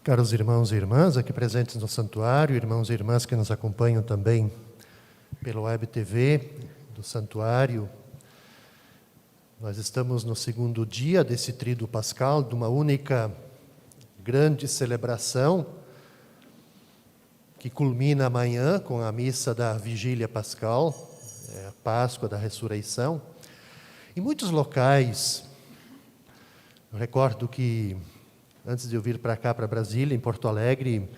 Caros irmãos e irmãs aqui presentes no santuário, irmãos e irmãs que nos acompanham também pelo Web TV do santuário, nós estamos no segundo dia desse tríduo pascal, de uma única grande celebração que culmina amanhã com a missa da Vigília Pascal, a Páscoa da Ressurreição. Em muitos locais, eu recordo que antes de eu vir para cá, para Brasília, em Porto Alegre,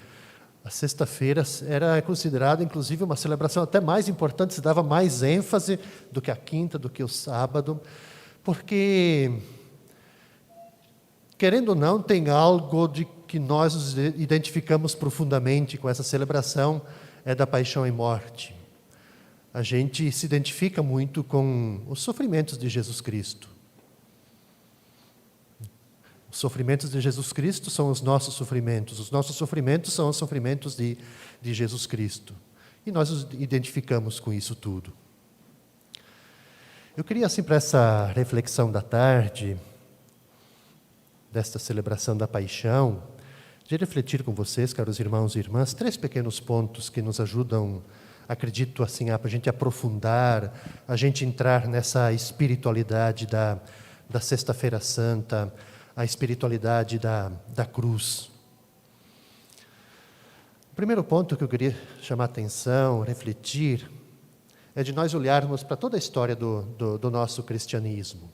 a sexta-feira era considerada, inclusive, uma celebração até mais importante, se dava mais ênfase do que a quinta, do que o sábado, porque, querendo ou não, tem algo de que nós nos identificamos profundamente com essa celebração, é da paixão e morte. A gente se identifica muito com os sofrimentos de Jesus Cristo. Os sofrimentos de Jesus Cristo são os nossos sofrimentos são os sofrimentos de Jesus Cristo. E nós nos identificamos com isso tudo. Eu queria, assim, para essa reflexão da tarde, desta celebração da paixão, de refletir com vocês, caros irmãos e irmãs, 3 pequenos pontos que nos ajudam, acredito, assim, para a gente aprofundar, a gente entrar nessa espiritualidade da Sexta-feira Santa, a espiritualidade da cruz. O primeiro ponto que eu queria chamar a atenção, refletir, é de nós olharmos para toda a história do nosso cristianismo.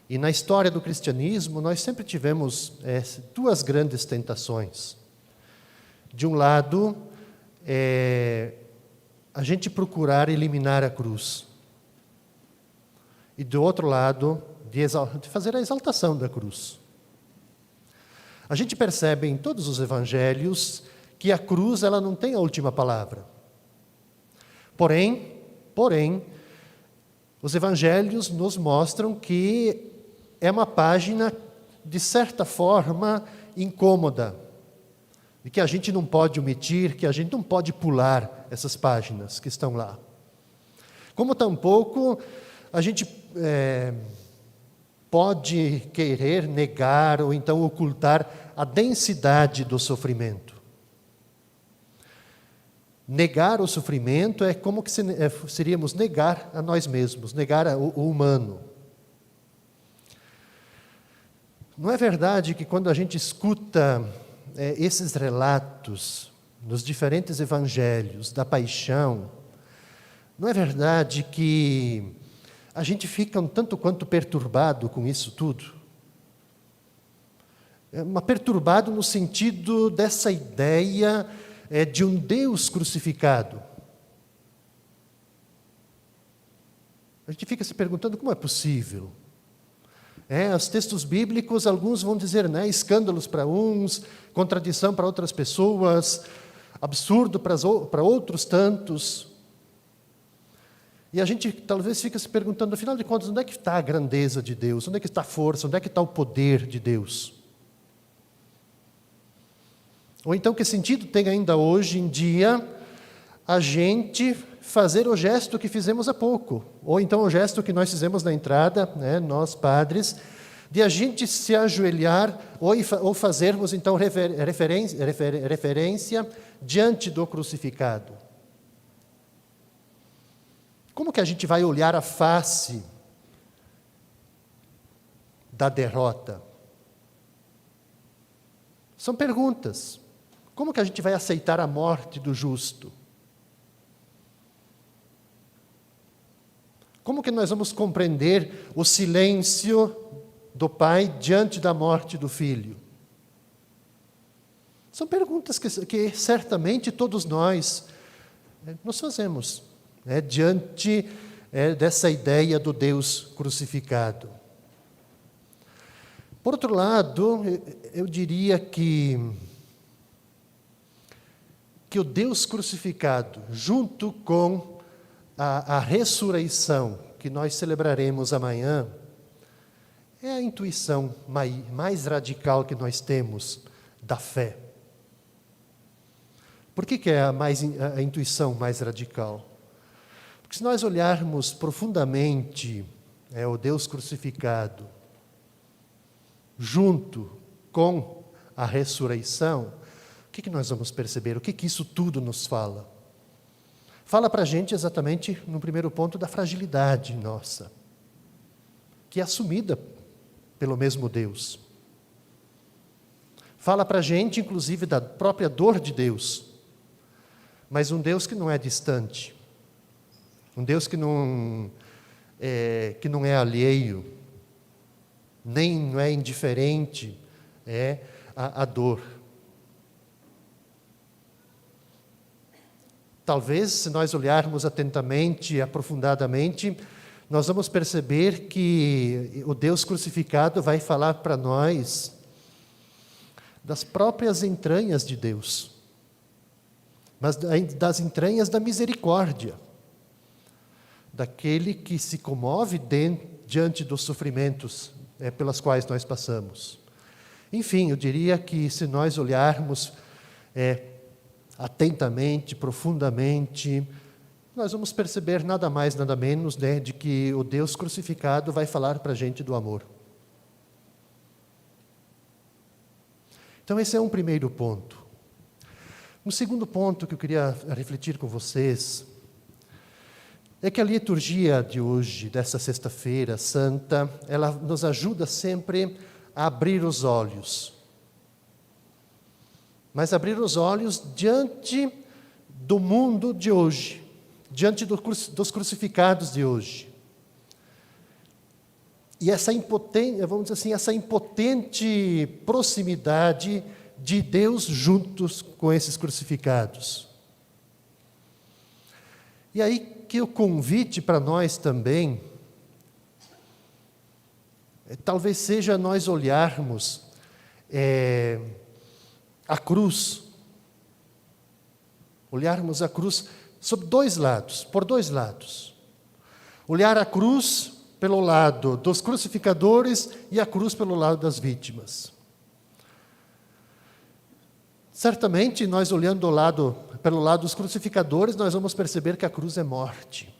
E na história do cristianismo, nós sempre tivemos 2 grandes tentações. De um lado, a gente procurar eliminar a cruz. E do outro lado, de fazer a exaltação da cruz. A gente percebe em todos os evangelhos que a cruz ela não tem a última palavra. Porém, os evangelhos nos mostram que é uma página, de certa forma, incômoda, e que a gente não pode omitir, que a gente não pode pular essas páginas que estão lá. Como tampouco a gente pode querer negar ou então ocultar a densidade do sofrimento. Negar o sofrimento é como que seríamos negar a nós mesmos, negar o humano. Não é verdade que quando a gente escuta esses relatos nos diferentes evangelhos da paixão, não é verdade que a gente fica um tanto quanto perturbado com isso tudo? Perturbado no sentido dessa ideia de um Deus crucificado. A gente fica se perguntando como é possível. Os textos bíblicos, alguns vão dizer, escândalos para uns, contradição para outras pessoas, absurdo para outros tantos. E a gente talvez fica se perguntando, afinal de contas, onde é que está a grandeza de Deus? Onde é que está a força? Onde é que está o poder de Deus? Ou então, que sentido tem ainda hoje em dia a gente fazer o gesto que fizemos há pouco? Ou então o gesto que nós fizemos na entrada, nós padres, de a gente se ajoelhar ou fazermos então referência diante do crucificado. Como que a gente vai olhar a face da derrota? São perguntas. Como que a gente vai aceitar a morte do justo? Como que nós vamos compreender o silêncio do pai diante da morte do filho? São perguntas que certamente todos nós nos fazemos. Diante dessa ideia do Deus crucificado. Por outro lado, eu diria que o Deus crucificado, junto com a ressurreição que nós celebraremos amanhã, é a intuição mais radical que nós temos da fé. Por que é a intuição mais radical? Porque se nós olharmos profundamente o Deus crucificado, junto com a a ressurreição, o que nós vamos perceber? O que isso tudo nos fala? Fala para a gente exatamente, no primeiro ponto, da fragilidade nossa, que é assumida pelo mesmo Deus. Fala para a gente, inclusive, da própria dor de Deus, mas um Deus que não é distante, um Deus que não é alheio, nem não é indiferente à dor. Talvez, se nós olharmos atentamente, aprofundadamente, nós vamos perceber que o Deus crucificado vai falar para nós das próprias entranhas de Deus, mas das entranhas da misericórdia, daquele que se comove diante dos sofrimentos pelas quais nós passamos. Enfim, eu diria que se nós olharmos atentamente, profundamente, nós vamos perceber nada mais, nada menos, de que o Deus crucificado vai falar para a gente do amor. Então, esse é um primeiro ponto. Um segundo ponto que eu queria refletir com vocês é que a liturgia de hoje, dessa Sexta-feira Santa, ela nos ajuda sempre a abrir os olhos. Mas abrir os olhos diante do mundo de hoje, diante dos crucificados de hoje. E essa impotente, vamos dizer assim, essa impotente proximidade de Deus juntos com esses crucificados. E aí que o convite para nós também, talvez seja nós olharmos a cruz, olharmos a cruz por dois lados. Olhar a cruz pelo lado dos crucificadores e a cruz pelo lado das vítimas. Certamente, nós olhando pelo lado dos crucificadores, nós vamos perceber que a cruz é morte.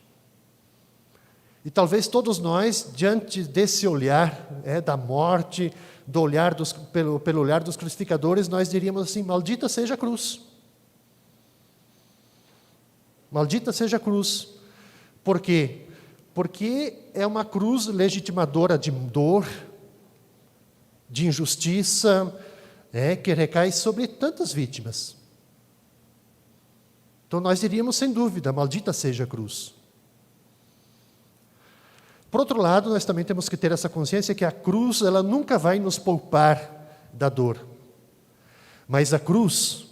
E talvez todos nós, diante desse olhar da morte, pelo olhar dos crucificadores, nós diríamos assim: maldita seja a cruz. Maldita seja a cruz. Por quê? Porque é uma cruz legitimadora de dor, de injustiça, que recai sobre tantas vítimas. Então nós diríamos, sem dúvida, maldita seja a cruz. Por outro lado, nós também temos que ter essa consciência que a cruz, ela nunca vai nos poupar da dor. Mas a cruz,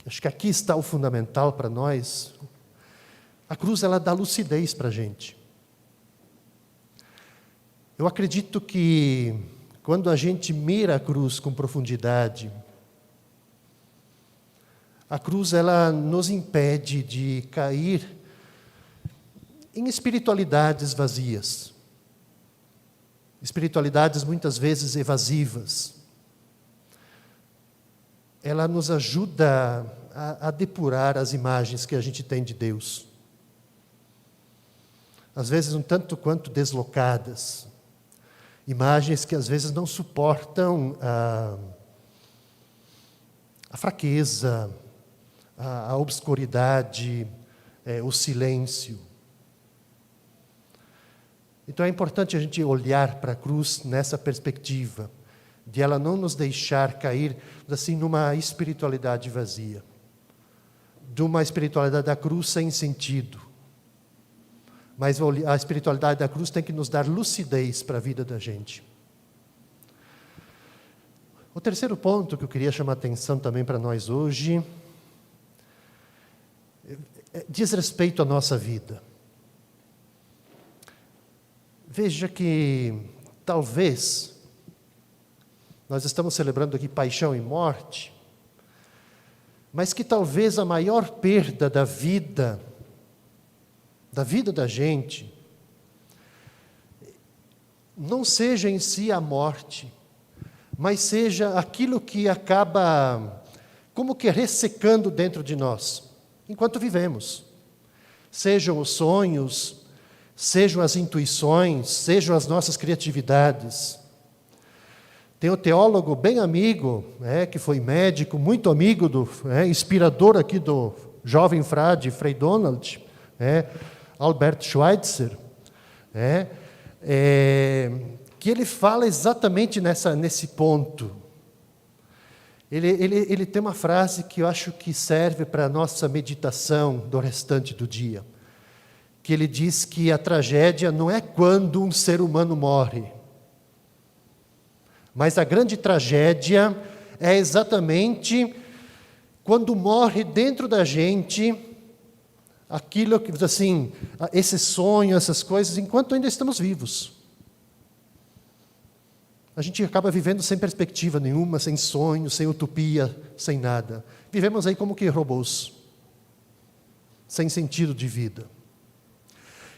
acho que aqui está o fundamental para nós, a cruz, ela dá lucidez para a gente. Eu acredito que quando a gente mira a cruz com profundidade, a cruz, ela nos impede de cair em espiritualidades vazias, espiritualidades muitas vezes evasivas. Ela nos ajuda a depurar as imagens que a gente tem de Deus. Às vezes um tanto quanto deslocadas, imagens que às vezes não suportam a fraqueza, a obscuridade, o silêncio. Então é importante a gente olhar para a cruz nessa perspectiva, de ela não nos deixar cair assim numa espiritualidade vazia, de uma espiritualidade da cruz sem sentido. Mas a espiritualidade da cruz tem que nos dar lucidez para a vida da gente. O terceiro ponto que eu queria chamar a atenção também para nós hoje diz respeito à nossa vida. Veja que talvez nós estamos celebrando aqui paixão e morte, mas que talvez a maior perda da vida da gente, não seja em si a morte, mas seja aquilo que acaba como que ressecando dentro de nós, enquanto vivemos. Sejam os sonhos, sejam as intuições, sejam as nossas criatividades. Tem um teólogo bem amigo, que foi médico, muito amigo, inspirador aqui do jovem frade Frei Donald, Albert Schweitzer, que ele fala exatamente nesse ponto. Ele tem uma frase que eu acho que serve para a nossa meditação do restante do dia, que ele diz que a tragédia não é quando um ser humano morre, mas a grande tragédia é exatamente quando morre dentro da gente aquilo que, assim, esse sonho, essas coisas, enquanto ainda estamos vivos. A gente acaba vivendo sem perspectiva nenhuma, sem sonho, sem utopia, sem nada. Vivemos aí como que robôs, sem sentido de vida.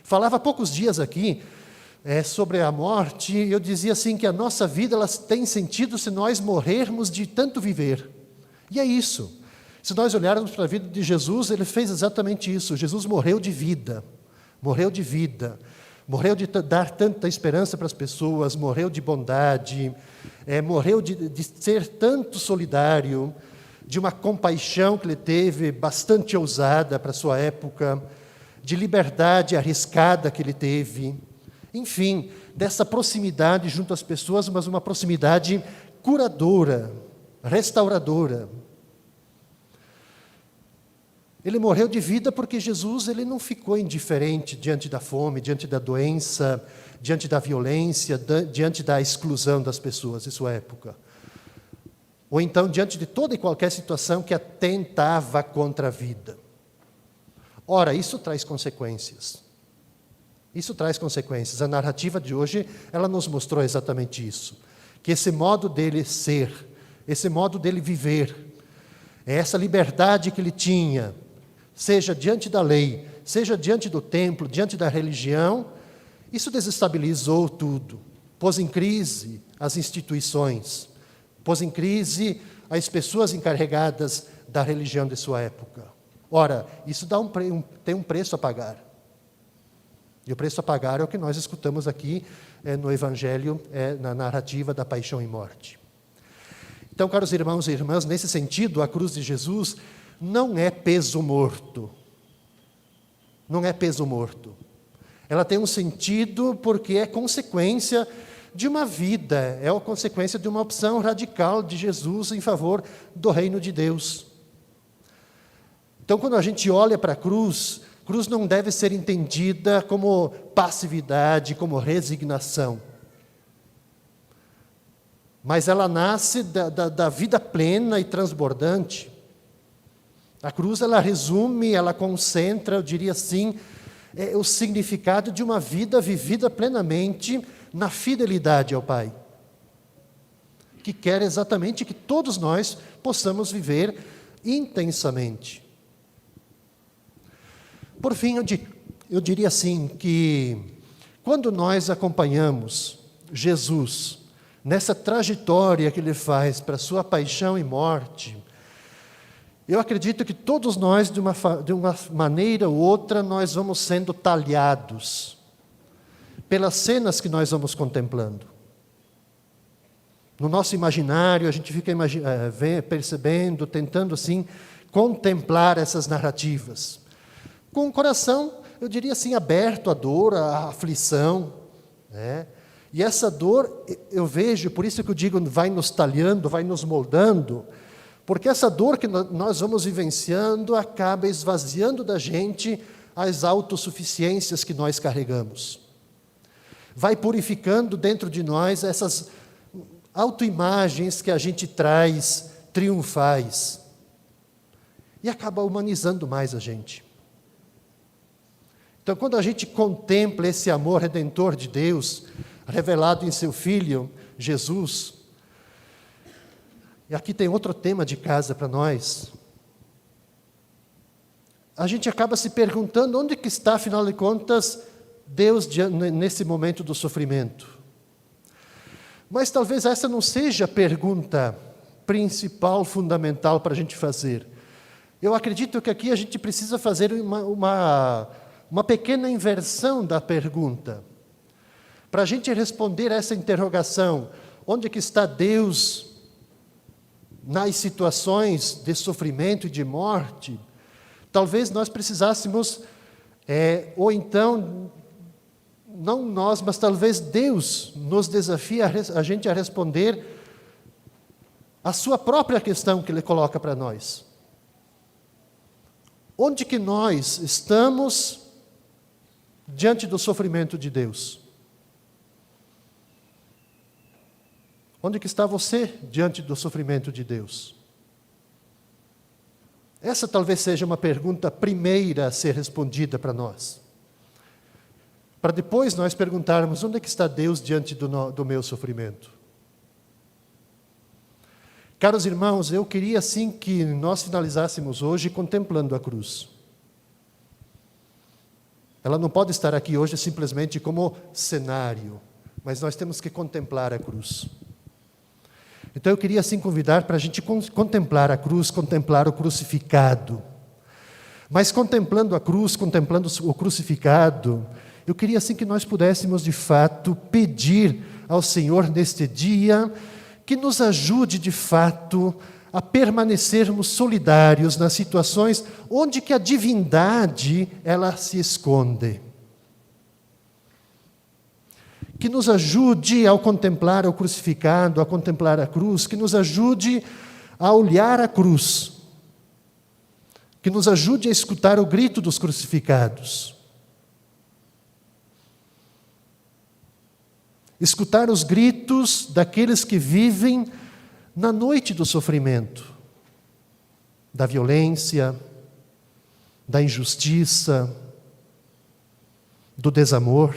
Falava há poucos dias aqui sobre a morte, e eu dizia assim que a nossa vida ela tem sentido se nós morrermos de tanto viver. E é isso. Se nós olharmos para a vida de Jesus, ele fez exatamente isso. Jesus morreu de vida, morreu de vida. Morreu de dar tanta esperança para as pessoas, morreu de bondade, morreu de ser tanto solidário, de uma compaixão que ele teve bastante ousada para a sua época, de liberdade arriscada que ele teve, enfim, dessa proximidade junto às pessoas, mas uma proximidade curadora, restauradora. Ele morreu de vida porque Jesus ele não ficou indiferente diante da fome, diante da doença, diante da violência, diante da exclusão das pessoas em sua época. Ou então diante de toda e qualquer situação que atentava contra a vida. Ora, isso traz consequências. Isso traz consequências. A narrativa de hoje, ela nos mostrou exatamente isso. Que esse modo dele ser, esse modo dele viver, essa liberdade que ele tinha, seja diante da lei, seja diante do templo, diante da religião, isso desestabilizou tudo. Pôs em crise as instituições, pôs em crise as pessoas encarregadas da religião de sua época. Ora, isso tem um preço a pagar. E o preço a pagar é o que nós escutamos aqui no Evangelho, na narrativa da paixão e morte. Então, caros irmãos e irmãs, nesse sentido, a cruz de Jesus não é peso morto. Não é peso morto. Ela tem um sentido porque é consequência de uma vida, é a consequência de uma opção radical de Jesus em favor do reino de Deus. Então, quando a gente olha para a cruz não deve ser entendida como passividade, como resignação. Mas ela nasce da vida plena e transbordante. A cruz, ela resume, ela concentra, eu diria assim, o significado de uma vida vivida plenamente na fidelidade ao Pai. Que quer exatamente que todos nós possamos viver intensamente. Por fim, eu diria assim, que quando nós acompanhamos Jesus nessa trajetória que ele faz para a sua paixão e morte, eu acredito que todos nós, de uma maneira ou outra, nós vamos sendo talhados pelas cenas que nós vamos contemplando. No nosso imaginário, a gente fica percebendo, tentando assim, contemplar essas narrativas. Com o coração, eu diria assim, aberto à dor, à aflição, né? E essa dor, eu vejo, por isso que eu digo, vai nos talhando, vai nos moldando, porque essa dor que nós vamos vivenciando acaba esvaziando da gente as autossuficiências que nós carregamos. Vai purificando dentro de nós essas autoimagens que a gente traz triunfais. E acaba humanizando mais a gente. Então, quando a gente contempla esse amor redentor de Deus, revelado em seu Filho, Jesus, e aqui tem outro tema de casa para nós, a gente acaba se perguntando onde que está, afinal de contas, Deus nesse momento do sofrimento. Mas talvez essa não seja a pergunta principal, fundamental para a gente fazer. Eu acredito que aqui a gente precisa fazer uma pequena inversão da pergunta. Para a gente responder essa interrogação, onde que está Deus nas situações de sofrimento e de morte, talvez nós precisássemos, ou então, não nós, mas talvez Deus nos desafia a gente a responder a sua própria questão que Ele coloca para nós. Onde que nós estamos diante do sofrimento de Deus? Onde que está você diante do sofrimento de Deus? Essa talvez seja uma pergunta primeira a ser respondida para nós. Para depois nós perguntarmos, onde é que está Deus diante do meu sofrimento? Caros irmãos, eu queria assim que nós finalizássemos hoje contemplando a cruz. Ela não pode estar aqui hoje simplesmente como cenário, mas nós temos que contemplar a cruz. Então eu queria assim convidar para a gente contemplar a cruz, contemplar o crucificado. Mas contemplando a cruz, contemplando o crucificado, eu queria assim que nós pudéssemos de fato pedir ao Senhor neste dia que nos ajude de fato a permanecermos solidários nas situações onde que a divindade ela se esconde. Que nos ajude ao contemplar o crucificado, a contemplar a cruz, que nos ajude a olhar a cruz, que nos ajude a escutar o grito dos crucificados. Escutar os gritos daqueles que vivem na noite do sofrimento, da violência, da injustiça, do desamor.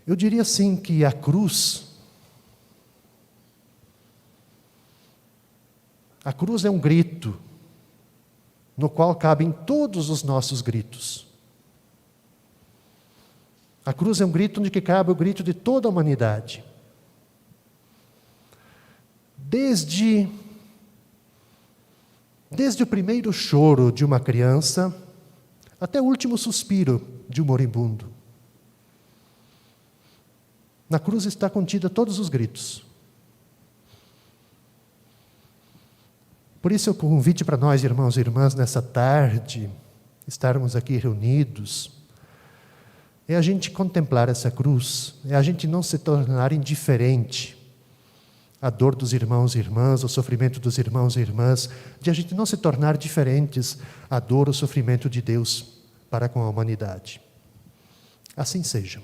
Eu diria assim que a cruz é um grito no qual cabem todos os nossos gritos. A cruz é um grito onde cabe o grito de toda a humanidade. Desde o primeiro choro de uma criança até o último suspiro de um moribundo. Na cruz está contida todos os gritos. Por isso, o convite para nós, irmãos e irmãs, nessa tarde, estarmos aqui reunidos, é a gente contemplar essa cruz, é a gente não se tornar indiferente à dor dos irmãos e irmãs, ao sofrimento dos irmãos e irmãs, de a gente não se tornar diferentes à dor, ao sofrimento de Deus para com a humanidade. Assim seja.